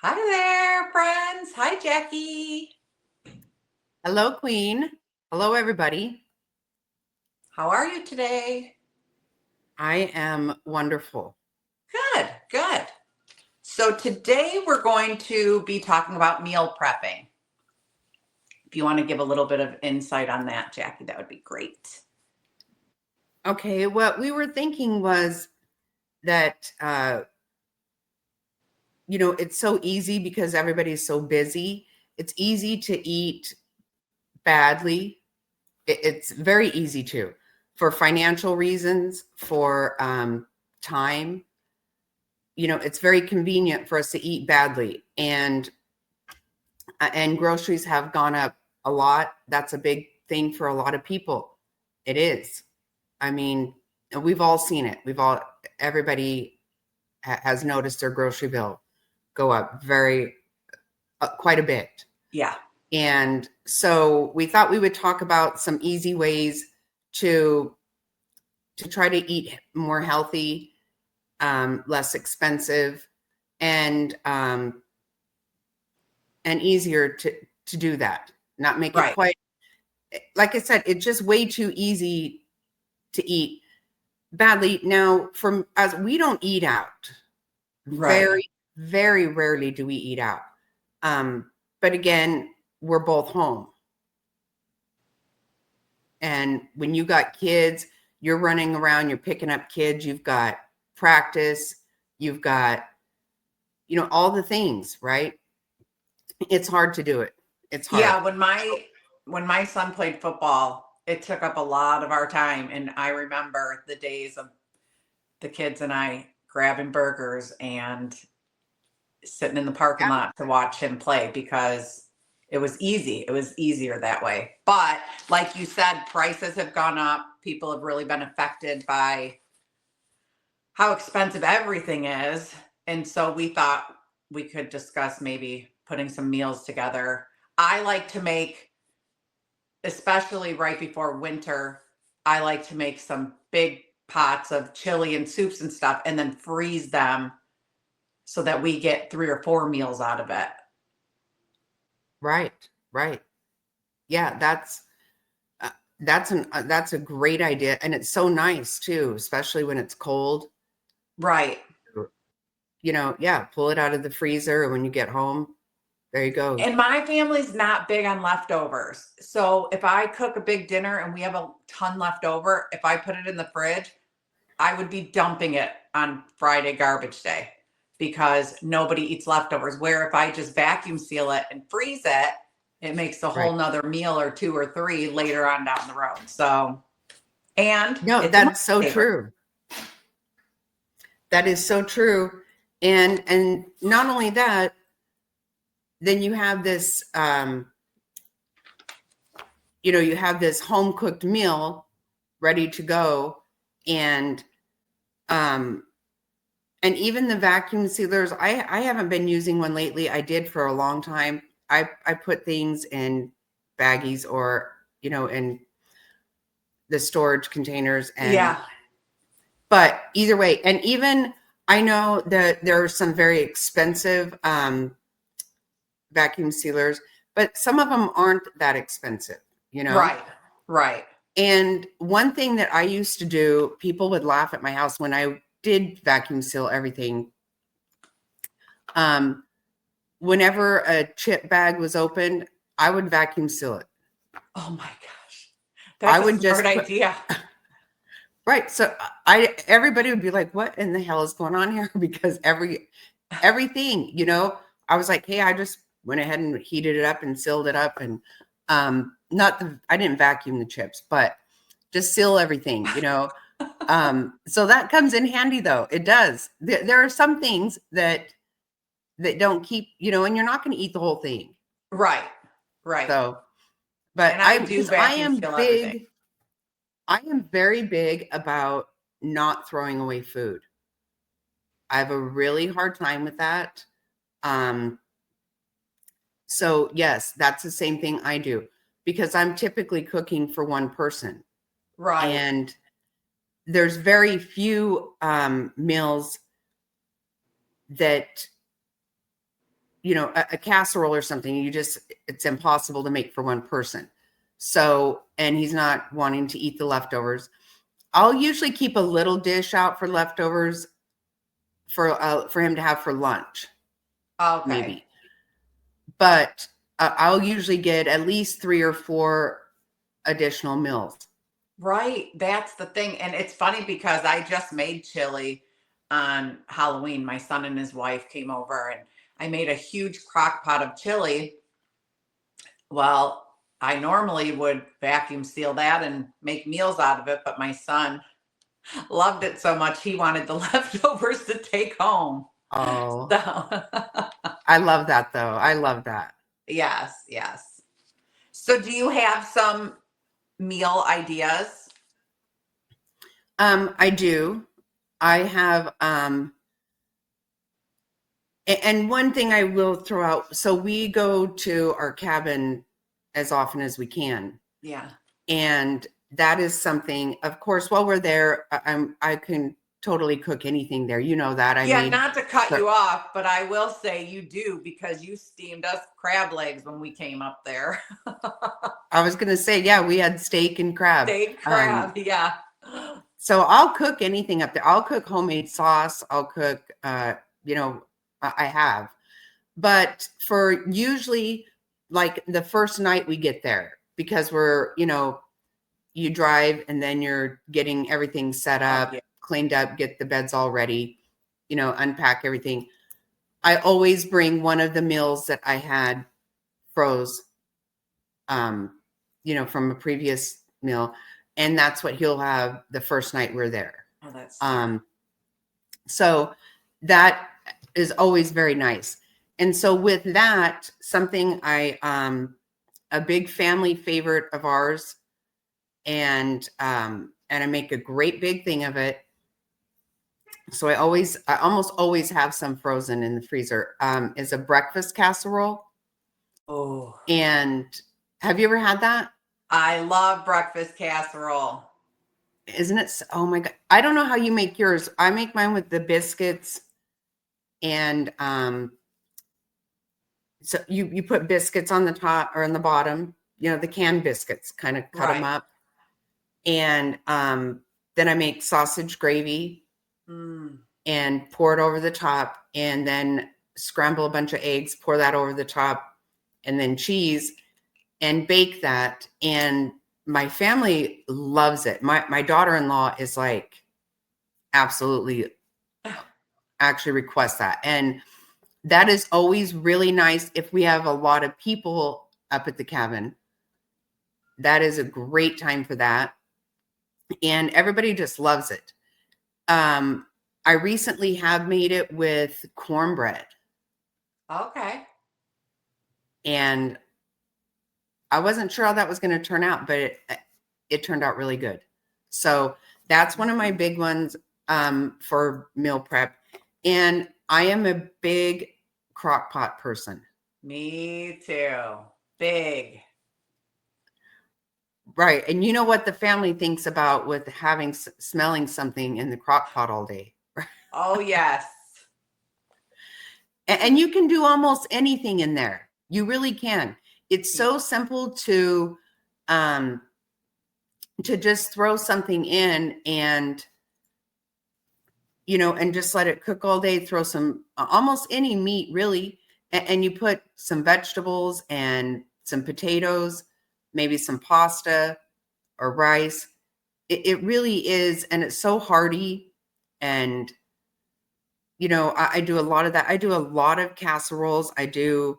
Hi there, friends. Hi, Jackie. Hello, Queen. Hello, everybody. How are you today? I am wonderful. Good, good. So, today we're going to be talking about meal prepping. If you want to give a little bit of insight on that, Jackie, that would be great. Okay, what we were thinking was that, it's so easy because everybody's so busy. It's easy to eat badly. It's very easy for financial reasons, for time. It's very convenient for us to eat badly. And groceries have gone up a lot. That's a big thing for a lot of people. It is. I mean, we've all seen it. Everybody has noticed their grocery bill go up quite a bit. Yeah. And so we thought we would talk about some easy ways to try to eat more healthy, less expensive, and easier to do that. Not make it Right. quite, like I said, it's just way too easy to eat badly. Now, from as we don't eat out, Right. very, very rarely do we eat out. But again, we're both home. And when you got kids, you're running around, you're picking up kids, you've got practice, you've got, all the things, right? It's hard to do it. It's hard. Yeah, when my son played football, it took up a lot of our time, and I remember the days of the kids and I grabbing burgers and sitting in the parking Yeah, lot to watch him play because it was easy. It was easier that way. But like you said, prices have gone up. People have really been affected by how expensive everything is. And so we thought we could discuss maybe putting some meals together. I like to make, especially right before winter, I like to make some big pots of chili and soups and stuff and then freeze them so that we get 3 or 4 meals out of it. right, right. Yeah, uh, that's a great idea, and it's so nice too, especially when it's cold. Right. Yeah, pull it out of the freezer, and when you get home, there you go. And my family's not big on leftovers. So if I cook a big dinner and we have a ton left over, if I put it in the fridge, I would be dumping it on Friday garbage day because nobody eats leftovers. Where if I just vacuum seal it and freeze it, it makes a whole Right. nother meal or 2 or 3 later on down the road. So, and No, it's a money that's so saver. true. That is so true. And not only that, then you have this you have this home cooked meal ready to go. And um and even the vacuum sealers, I haven't been using one lately. I did for a long time. I put things in baggies, or in the storage containers. Yeah. But either way, and even I know that there are some very expensive vacuum sealers, but some of them aren't that expensive. Right. Right. And one thing that I used to do, people would laugh at my house when I did vacuum seal everything. Um, Whenever a chip bag was opened, I would vacuum seal it. Oh my gosh. I That's a would smart just put idea. right. So everybody would be like, "What in the hell is going on here?" Because everything, I was like, "Hey, I just went ahead and heated it up and sealed it up." And not I didn't vacuum the chips, but just seal everything. So that comes in handy, though. It does. There are some things that don't keep, and you're not going to eat the whole thing. Right. Right. So, but And I do because vacuum seal everything. I am very big about not throwing away food. I have a really hard time with that. Um, so yes, that's the same thing I do, because I'm typically cooking for one person, Right. and there's very few meals that a casserole or something, it's impossible to make for one person. So, and he's not wanting to eat the leftovers. I'll usually keep a little dish out for leftovers for him to have for lunch, Okay. maybe. But I'll usually get at least 3 or 4 additional meals. Right. That's the thing. And it's funny because I just made chili on Halloween. My son and his wife came over and I made a huge crock pot of chili. Well, I normally would vacuum seal that and make meals out of it, but my son loved it so much he wanted the leftovers to take home. Oh, So, I love that though. I love that. yes, yes. So, do you have some meal ideas? I do. I have, and one thing I will throw out. So we go to our cabin as often as we can. Yeah. And that is something, of course, while we're there, I can totally cook anything there. You know that. Yeah, not to cut you off, but I will say you do because you steamed us crab legs when we came up there. I was going to say, yeah, we had steak and crab. Steak crab, yeah. So I'll cook anything up there. I'll cook homemade sauce. I'll cook, I have. But for usually like the first night we get there, because we're, you drive and then you're getting everything set up, cleaned up, get the beds all ready, unpack everything. I always bring one of the meals that I had froze, from a previous meal. And that's what he'll have the first night we're there. Oh, that's so that is always very nice. And so with that, something a big family favorite of ours, and I make a great big thing of it. So I almost always have some frozen in the freezer, is a breakfast casserole. Oh. And have you ever had that? I love breakfast casserole. Isn't it? Oh my God. I don't know how you make yours. I make mine with the biscuits and, so you put biscuits on the top or on the bottom, the canned biscuits, kind of cut them up. And, then I make sausage gravy and pour it over the top, and then scramble a bunch of eggs, pour that over the top, and then cheese, and bake that. And my family loves it. My daughter-in-law is like, absolutely, actually requests that. And that is always really nice if we have a lot of people up at the cabin. That is a great time for that. And everybody just loves it. I recently have made it with cornbread. Okay. And I wasn't sure how that was going to turn out, but it turned out really good. So that's one of my big ones for meal prep. And I am a big crock pot person. Me too. Big. Right. And you know what the family thinks about with smelling something in the crock pot all day. Oh, yes. And you can do almost anything in there. You really can. It's so simple to just throw something in and, and just let it cook all day. Throw some, almost any meat really. And you put some vegetables and some potatoes, maybe some pasta or rice. It really is. And it's so hearty. And, I do a lot of that. I do a lot of casseroles. I do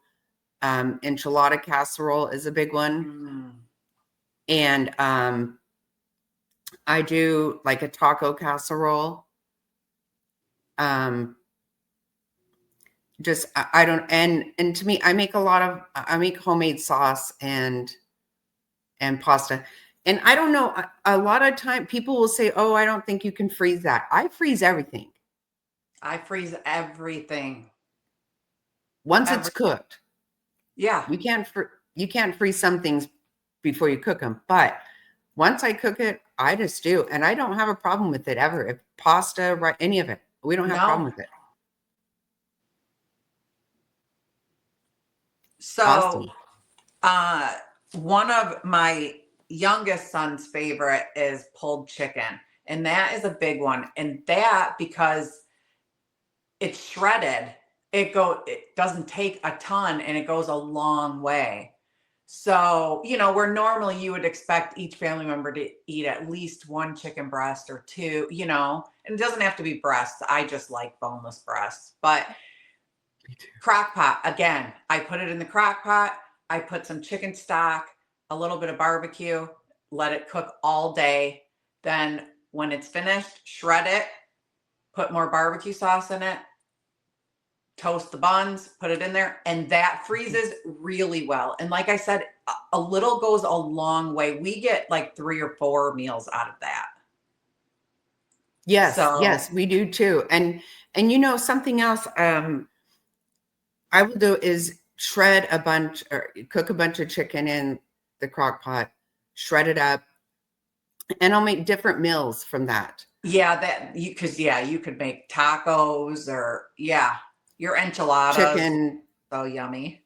enchilada casserole is a big one. And I do like a taco casserole. Just I don't, and to me, I make homemade sauce and pasta. And I don't know, a lot of time people will say, oh, I don't think you can freeze that. I freeze everything. I freeze everything. Once it's cooked. Yeah. You can't freeze some things before you cook them. But once I cook it, I just do. And I don't have a problem with it ever. If pasta, right, any of it, we don't have a problem with it. So, Awesome. one of my youngest son's favorite is pulled chicken, and that is a big one. And that, because it's shredded, it doesn't take a ton and it goes a long way. So, where normally you would expect each family member to eat at least one chicken breast or two, and it doesn't have to be breasts. I just like boneless breasts. But crock pot, again, I put it in the crock pot. I put some chicken stock, a little bit of barbecue, let it cook all day. Then when it's finished, shred it, put more barbecue sauce in it, toast the buns, put it in there, and that freezes really well. And like I said, a little goes a long way. We get like 3 or 4 meals out of that. Yes, So, yes, we do too. And something else I will do is shred a bunch or cook a bunch of chicken in the crock pot, shred it up, and I'll make different meals from that. yeah, you could make tacos or your enchiladas. So yummy.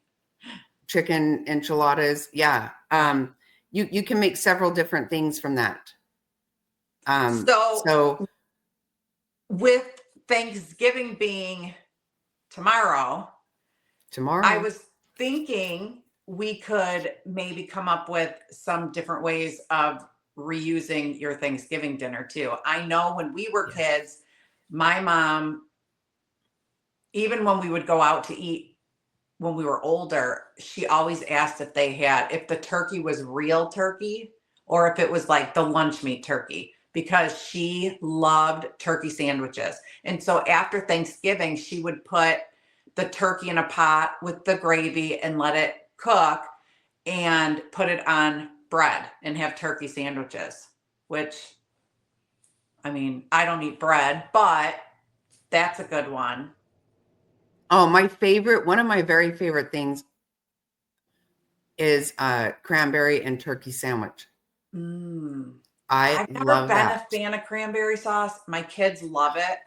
Chicken enchiladas. Yeah. You can make several different things from that. So with Thanksgiving being tomorrow, I was thinking we could maybe come up with some different ways of reusing your Thanksgiving dinner too. I know when we were kids, my mom, even when we would go out to eat when we were older, she always asked if the turkey was real turkey or if it was like the lunch meat turkey, because she loved turkey sandwiches. And so after Thanksgiving, she would put the turkey in a pot with the gravy and let it cook and put it on bread and have turkey sandwiches, which, I mean, I don't eat bread, but that's a good one. Oh, one of my very favorite things is cranberry and turkey sandwich. I've never love been that. a fan of cranberry sauce. My kids love it.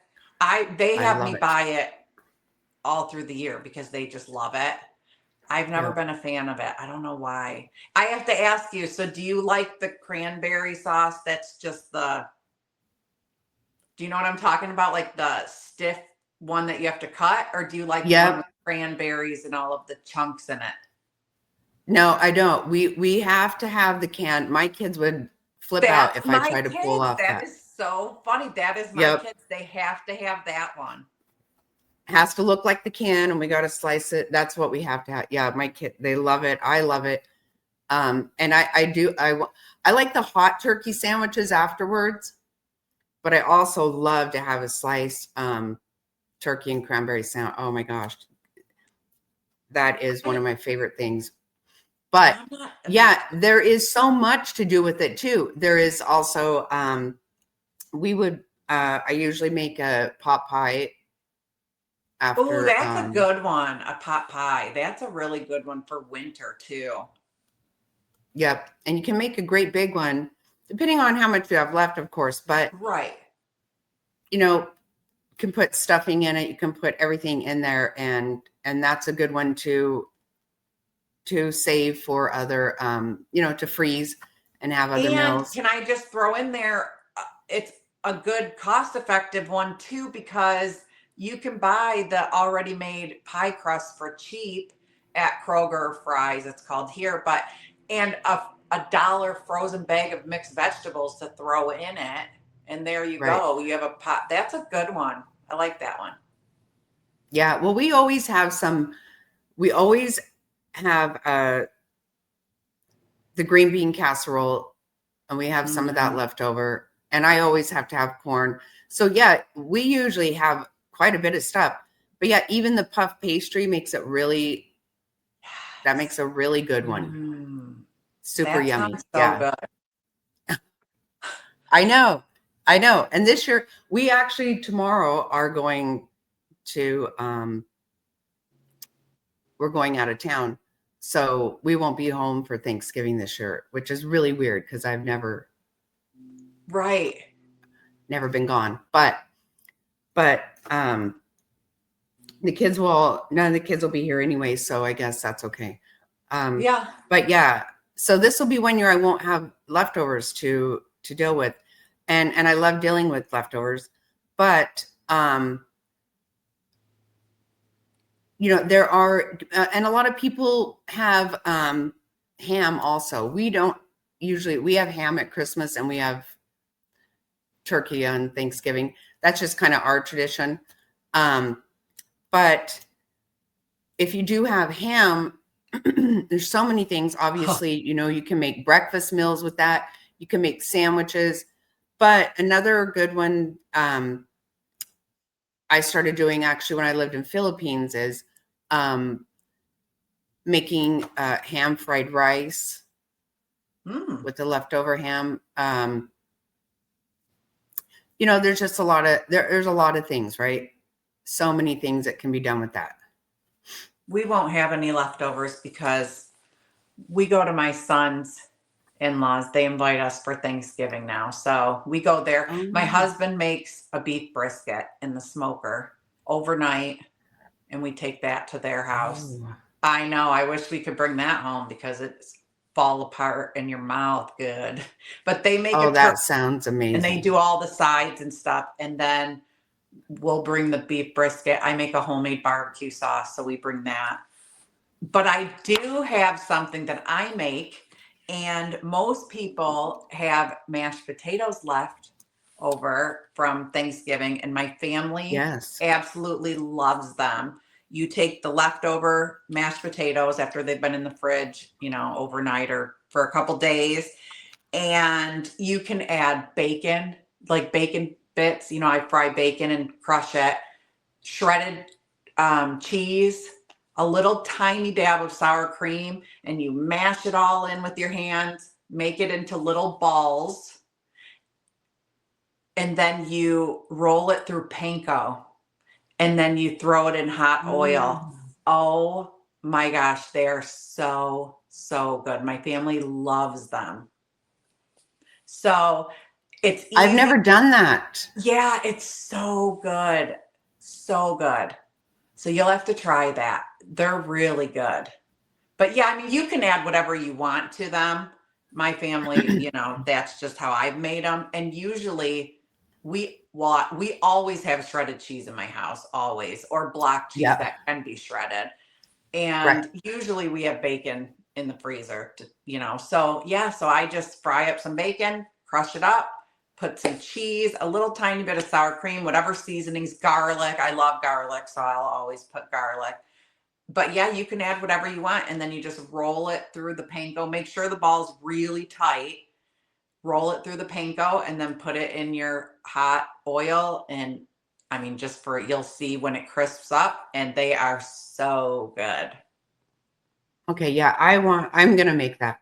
They have me buy it all through the year because they just love it. I've never been a fan of it. I don't know why. I have to ask you, so do you like the cranberry sauce that's just do you know what I'm talking about? Like the stiff one that you have to cut? Or do you like the one with cranberries and all of the chunks in it? No, I don't. We have to have the can. My kids would flip out if I tried to pull off that. That is so funny. That is my kids. They have to have that one. Has to look like the can, and we got to slice it. That's what we have to have. Yeah, my kid, they love it. I love it. And I like the hot turkey sandwiches afterwards, but I also love to have a sliced turkey and cranberry sandwich. Oh my gosh, that is one of my favorite things. But yeah, there is so much to do with it too. There is also I usually make a pot pie after. Oh, that's a good one. A pot pie. That's a really good one for winter too. Yep. And you can make a great big one, depending on how much you have left, of course. But right. You can put stuffing in it. You can put everything in there, and that's a good one to save for other, to freeze and have other meals. Can I just throw in there, it's a good cost-effective one too, because you can buy the already made pie crust for cheap at Kroger Fry's, it's called here, and a $1 frozen bag of mixed vegetables to throw in it. And there you go. You have a pot. That's a good one. I like that one. Yeah. Well, we always have the green bean casserole, and we have some of that left over. And I always have to have corn. So yeah, we usually have quite a bit of stuff. But yeah, even the puff pastry makes it really, that makes a really good one. Super yummy. So good. I know. And this year, we actually tomorrow are going to, we're going out of town. So we won't be home for Thanksgiving this year, which is really weird because I've never been gone. But none of the kids will be here anyway, so I guess that's okay. Yeah. But yeah, so this will be one year I won't have leftovers to deal with, and I love dealing with leftovers, but there are, and a lot of people have ham also. We don't usually, we have ham at Christmas and we have turkey on Thanksgiving. That's just kind of our tradition. But if you do have ham, there's so many things. Obviously, you can make breakfast meals with that. You can make sandwiches. But another good one I started doing actually when I lived in Philippines is making ham fried rice with the leftover ham. There's just there's a lot of things, right? So many things that can be done with that. We won't have any leftovers because we go to my son's in-laws. They invite us for Thanksgiving now. So we go there. My husband makes a beef brisket in the smoker overnight, and we take that to their house. Oh. I know. I wish we could bring that home because it's fall apart in your mouth good. But they make it that sounds amazing. and they do all the sides and stuff. And then we'll bring the beef brisket. I make a homemade barbecue sauce, so we bring that. But I do have something that I make, and most people have mashed potatoes left over from Thanksgiving, and my family absolutely loves them. You take the leftover mashed potatoes after they've been in the fridge, overnight or for a couple days, and you can add bacon, like bacon bits. I fry bacon and crush it, shredded cheese, a little tiny dab of sour cream, and you mash it all in with your hands, make it into little balls, and then you roll it through panko, and then you throw it in hot oil. Oh my gosh, they are so, so good. My family loves them. So it's easy. I've never done that. Yeah, it's so good. So good. So you'll have to try that. They're really good. But yeah, I mean, you can add whatever you want to them. My family, that's just how I've made them. And usually we always have shredded cheese in my house, always, or block cheese that can be shredded. And usually we have bacon in the freezer, So yeah, so I just fry up some bacon, crush it up, put some cheese, a little tiny bit of sour cream, whatever seasonings, garlic. I love garlic, so I'll always put garlic. But yeah, you can add whatever you want, and then you just roll it through the panko. Make sure the ball's really tight. Roll it through the panko, and then put it in your hot oil. And I mean, you'll see when it crisps up, and they are so good. Okay, yeah, I'm gonna make that.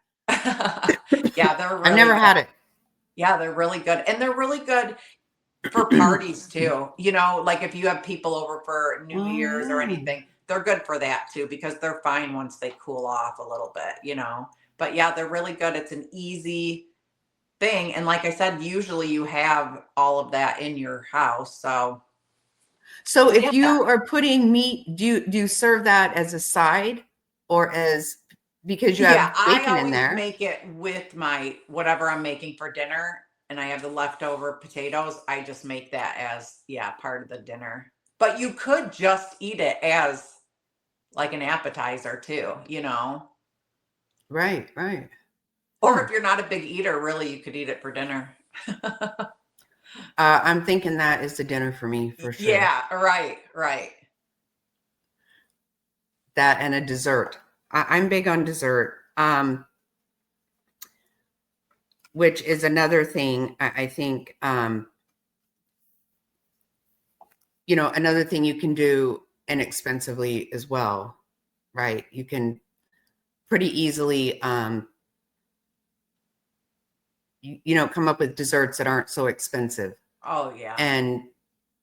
Yeah, they're really I've never had it. Yeah, they're really good. And they're really good for parties too. Like if you have people over for New Year's or anything, they're good for that too, because they're fine once they cool off a little bit, But yeah, they're really good. It's an easy thing. And like I said, usually you have all of that in your house. So if you are putting meat, do you serve that as a side or because you have bacon in there? I always make it with my whatever I'm making for dinner, and I have the leftover potatoes. I just make that as part of the dinner. But you could just eat it as like an appetizer too, Right. Or if you're not a big eater, really, you could eat it for dinner. I'm thinking that is the dinner for me for sure. Yeah, right. That and a dessert. I'm big on dessert, which is another thing I think, another thing you can do inexpensively as well, right? You can pretty easily, come up with desserts that aren't so expensive. Oh, yeah. And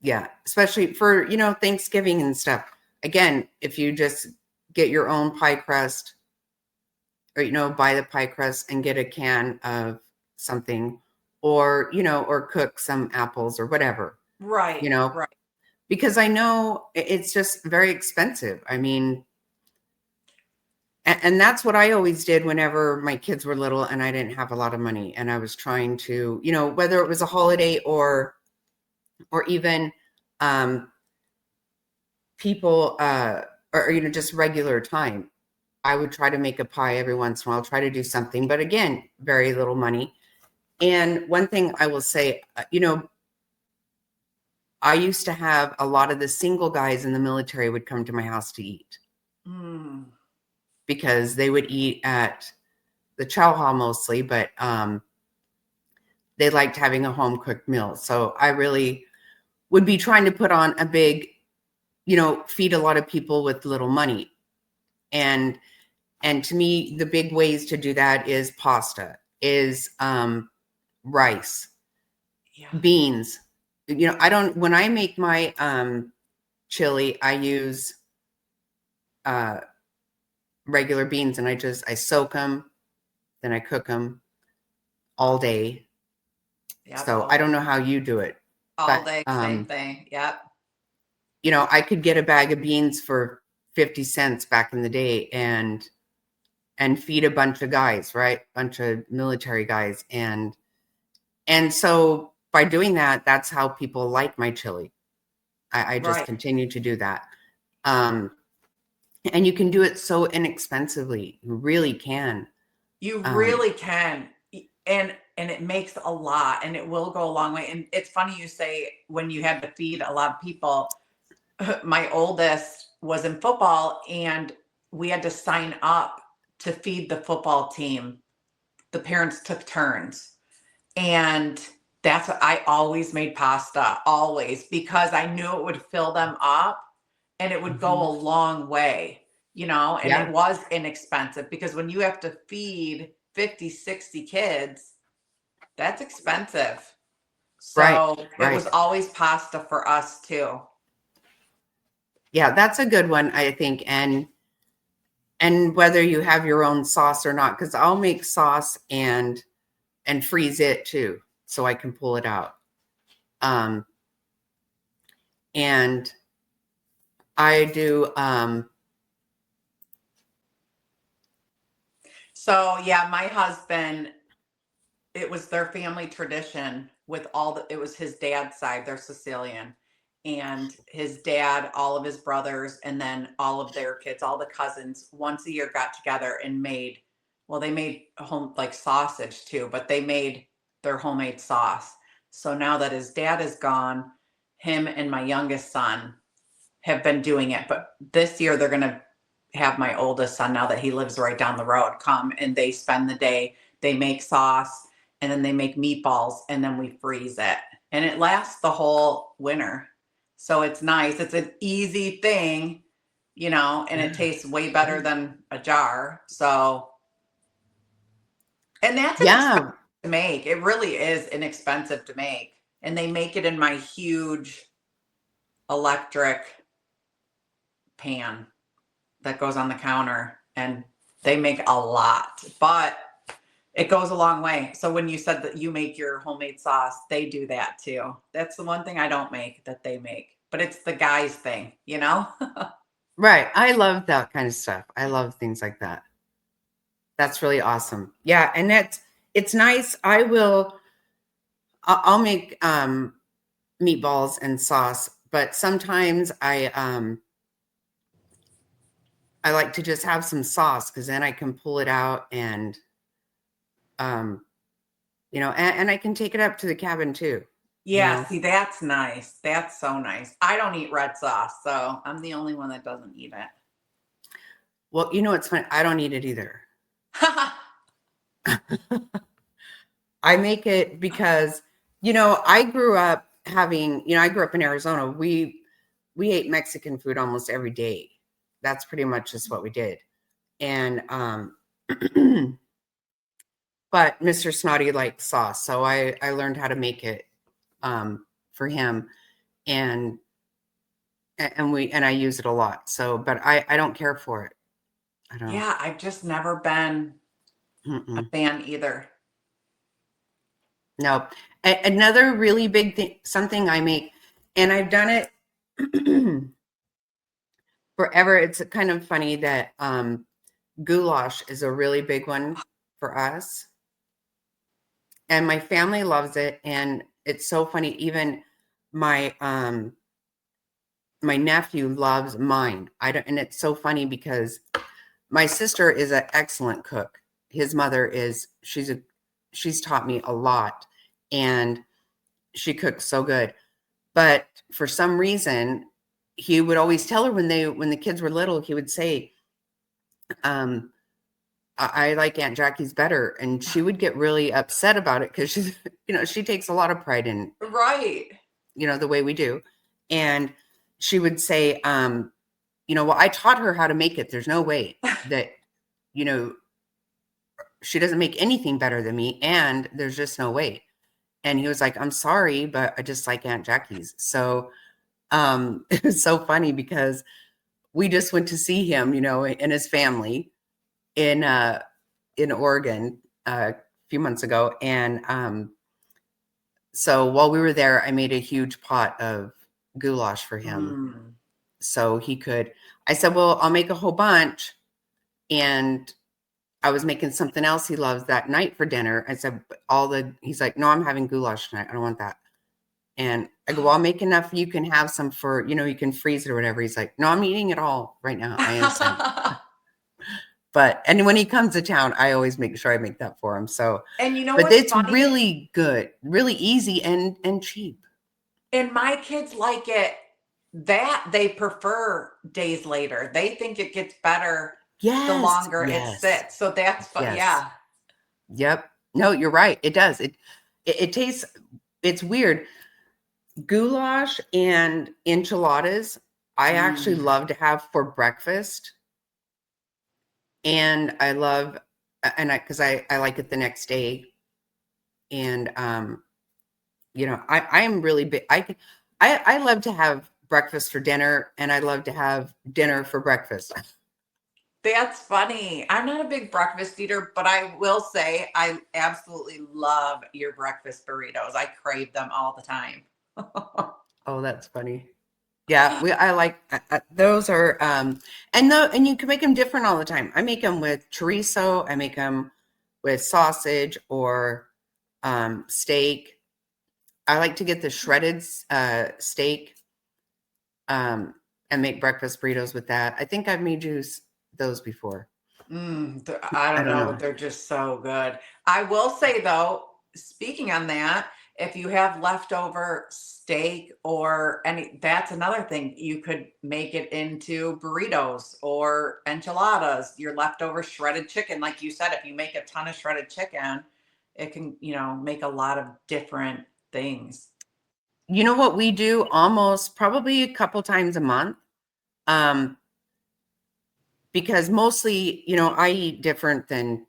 yeah, especially for, Thanksgiving and stuff. Again, if you just get your own pie crust or, buy the pie crust and get a can of something or, or cook some apples or whatever. Right. Right. because I know it's just very expensive. I mean, and that's what I always did whenever my kids were little and I didn't have a lot of money and I was trying to, whether it was a holiday or even people or just regular time, I would try to make a pie every once in a while, try to do something, but again, very little money. And one thing I will say, I used to have a lot of the single guys in the military would come to my house to eat because they would eat at the chow hall mostly, but they liked having a home cooked meal. So I really would be trying to put on a big, feed a lot of people with little money. And to me, the big ways to do that is pasta, is rice, beans. When I make my chili, I use regular beans and I soak them, then I cook them all day. Yep, so I don't know how you do it. All day, same thing. Yep. I could get a bag of beans for 50 cents back in the day and feed a bunch of guys, right? Bunch of military guys. And so by doing that, that's how people like my chili. I just continue to do that. And you can do it so inexpensively. You really can. You really can. And it makes a lot, and it will go a long way. And it's funny you say when you had to feed a lot of people. My oldest was in football and we had to sign up to feed the football team. The parents took turns. And that's what I always made pasta, always, because I knew it would fill them up and it would go a long way, and it was inexpensive because when you have to feed 50, 60 kids, that's expensive. So it was always pasta for us too. Yeah, that's a good one, I think. And whether you have your own sauce or not, because I'll make sauce and freeze it too, so I can pull it out. And I do. So yeah, my husband, it was their family tradition with it was his dad's side, they're Sicilian. And his dad, all of his brothers, and then all of their kids, all the cousins, once a year got together and they made home like sausage too, but they made their homemade sauce. So now that his dad is gone, him and my youngest son have been doing it. But this year they're going to have my oldest son, now that he lives right down the road, come and they spend the day, they make sauce and then they make meatballs and then we freeze it. And it lasts the whole winter. So it's nice. It's an easy thing, and it tastes way better than a jar. So, and that's inexpensive to make. It really is inexpensive to make. And they make it in my huge electric pan that goes on the counter, and they make a lot, but it goes a long way. So when you said that you make your homemade sauce, they do that too. That's the one thing I don't make that they make, but it's the guys thing, Right. I love that kind of stuff. I love things like that. That's really awesome. Yeah. And it's nice. I'll make meatballs and sauce, but sometimes I like to just have some sauce because then I can pull it out and and I can take it up to the cabin too. Yeah, see, that's nice. That's so nice. I don't eat red sauce, so I'm the only one that doesn't eat it. Well, it's funny. I don't eat it either. I make it because, I grew up I grew up in Arizona. We ate Mexican food almost every day. That's pretty much just what we did. And, but Mr. Snotty liked sauce. So I learned how to make it, for him. And I use it a lot. So, but I don't care for it. I don't. Yeah. I've just never been a fan either. No. Another really big thing, something I make, and I've done it forever. It's kind of funny that goulash is a really big one for us. And my family loves it. And it's so funny. Even my my nephew loves mine. I don't, and it's so funny because my sister is an excellent cook. His mother is, she's taught me a lot, and she cooks so good. But for some reason, he would always tell her when the kids were little, he would say, I like Aunt Jackie's better. And she would get really upset about it because she's, she takes a lot of pride in, Right. the way we do. And she would say, well, I taught her how to make it. There's no way that, she doesn't make anything better than me. And there's just no way. And he was like, I'm sorry, but I just like Aunt Jackie's. So it was so funny because we just went to see him, and his family in Oregon a few months ago. And so while we were there, I made a huge pot of goulash for him. So he could, I said, well, I'll make a whole bunch. And I was making something else he loves that night for dinner. I said, he's like, no, I'm having goulash tonight. I don't want that. And I go, well, I'll make enough. You can have some for, you can freeze it or whatever. He's like, no, I'm eating it all right now. I am. And when he comes to town, I always make sure I make that for him. So, and but it's funny? Really good, really easy and cheap. And my kids like it that they prefer days later. They think it gets better the longer it sits. So that's fun. Yeah. Yep. No, you're right. It does. It tastes, it's weird. Goulash and enchiladas, I actually love to have for breakfast. And I love, because I like it the next day. And, I am really big. I love to have breakfast for dinner, and I love to have dinner for breakfast. That's funny. I'm not a big breakfast eater, but I will say I absolutely love your breakfast burritos. I crave them all the time. Oh, that's funny. Yeah, I like those are and you can make them different all the time. I make them with chorizo, I make them with sausage or steak. I like to get the shredded steak and make breakfast burritos with that. I think I've made you those before. I don't know. They're just so good. I will say though, speaking on that, if you have leftover steak or that's another thing. You could make it into burritos or enchiladas, your leftover shredded chicken. Like you said, if you make a ton of shredded chicken, it can, make a lot of different things. You know what we do almost probably a couple times a month? Because mostly, I eat different than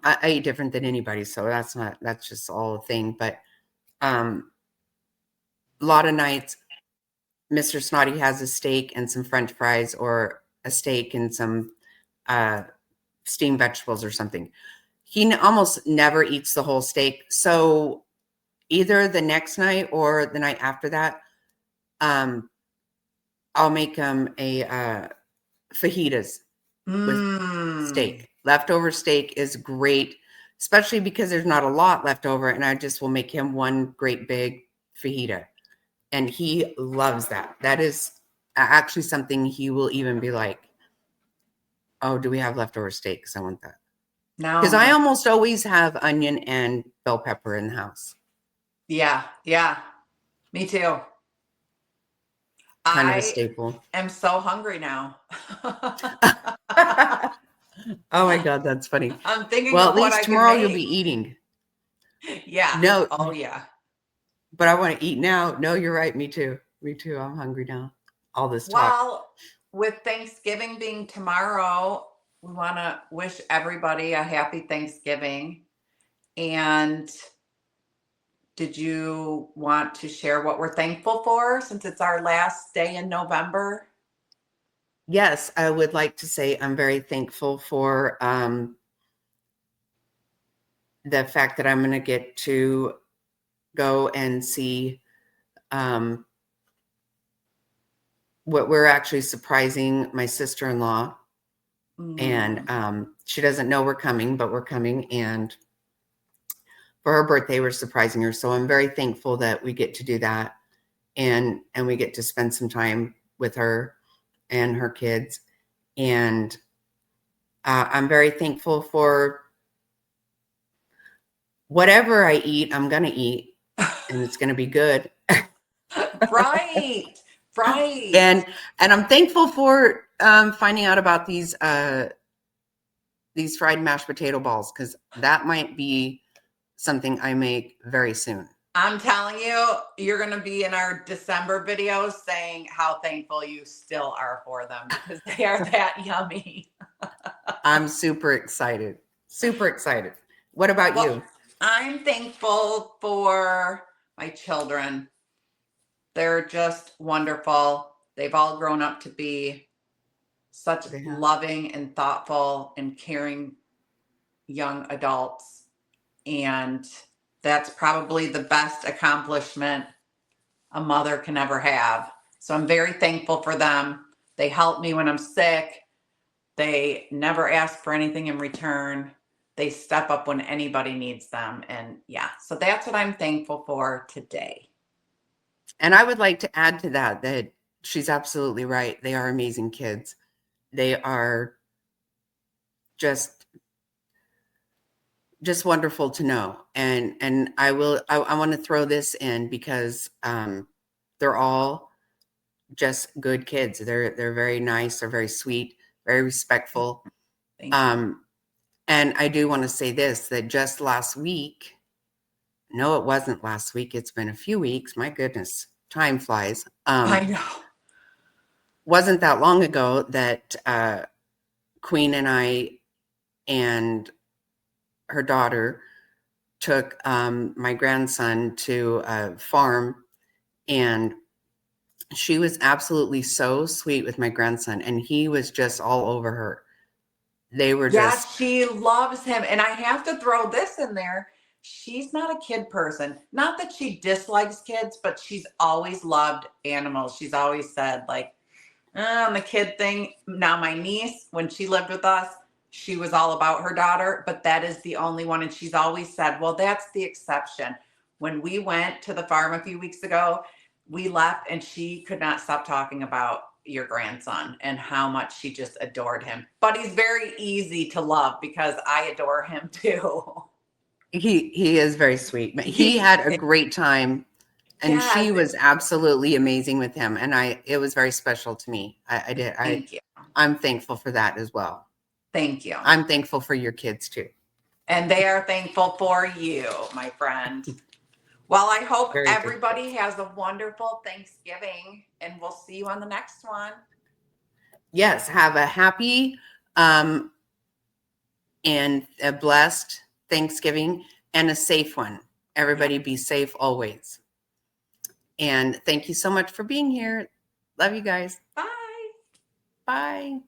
anybody. So that's just all a thing. But a lot of nights, Mr. Snotty has a steak and some French fries, or a steak and some steamed vegetables or something. He almost never eats the whole steak. So either the next night or the night after that, I'll make him a fajitas with steak. Leftover steak is great, especially because there's not a lot left over, and I just will make him one great big fajita. And he loves that. That is actually something he will even be like, oh, do we have leftover steak? Because I want that. No. Because I almost always have onion and bell pepper in the house. Yeah. Yeah. Me too. Kind of a staple. I'm so hungry now. Oh my God, that's funny. I'm thinking well, of at what least I tomorrow can you'll make. be eating. Yeah. No. Oh yeah. But I want to eat now. No, you're right. Me too. Me too. I'm hungry now. All this talk. Well, with Thanksgiving being tomorrow, we want to wish everybody a happy Thanksgiving. And did you want to share what we're thankful for since it's our last day in November? Yes, I would like to say I'm very thankful for the fact that I'm going to get to go and see what we're actually surprising my sister-in-law, and she doesn't know we're coming, but we're coming, and for her birthday we're surprising her. So I'm very thankful that we get to do that, and we get to spend some time with her and her kids. And I'm very thankful for whatever I eat. I'm gonna eat, and it's gonna be good. Right. Right. And I'm thankful for finding out about these fried mashed potato balls, because that might be something I make very soon. I'm telling you, you're going to be in our December videos saying how thankful you still are for them, because they are that yummy. I'm super excited. Super excited. What about you? I'm thankful for my children. They're just wonderful. They've all grown up to be such loving and thoughtful and caring young adults. And that's probably the best accomplishment a mother can ever have. So I'm very thankful for them. They help me when I'm sick. They never ask for anything in return. They step up when anybody needs them. And yeah, so that's what I'm thankful for today. And I would like to add to that she's absolutely right. They are amazing kids. They are just wonderful to know. And I want to throw this in because they're all just good kids. They're very nice, they're very sweet, very respectful. And I do want to say this, that just last week, no, it wasn't last week, it's been a few weeks. My goodness, time flies. I know. Wasn't that long ago that Queen and I and her daughter took my grandson to a farm, and she was absolutely so sweet with my grandson, and he was just all over her. They were just, she loves him. And I have to throw this in there. She's not a kid person. Not that she dislikes kids, but she's always loved animals. She's always said, like, on the kid thing. Now, my niece, when she lived with us, she was all about her daughter, but that is the only one. And she's always said, well, that's the exception. When we went to the farm a few weeks ago, we left and she could not stop talking about your grandson and how much she just adored him. But he's very easy to love because I adore him too. He is very sweet. He had a great time, and she was absolutely amazing with him. And it was very special to me. Thank you. I'm thankful for that as well. Thank you. I'm thankful for your kids too. And they are thankful for you, my friend. Well, I hope everybody has a wonderful Thanksgiving, and we'll see you on the next one. Yes, have a happy and a blessed Thanksgiving and a safe one. Everybody be safe always. And thank you so much for being here. Love you guys. Bye. Bye.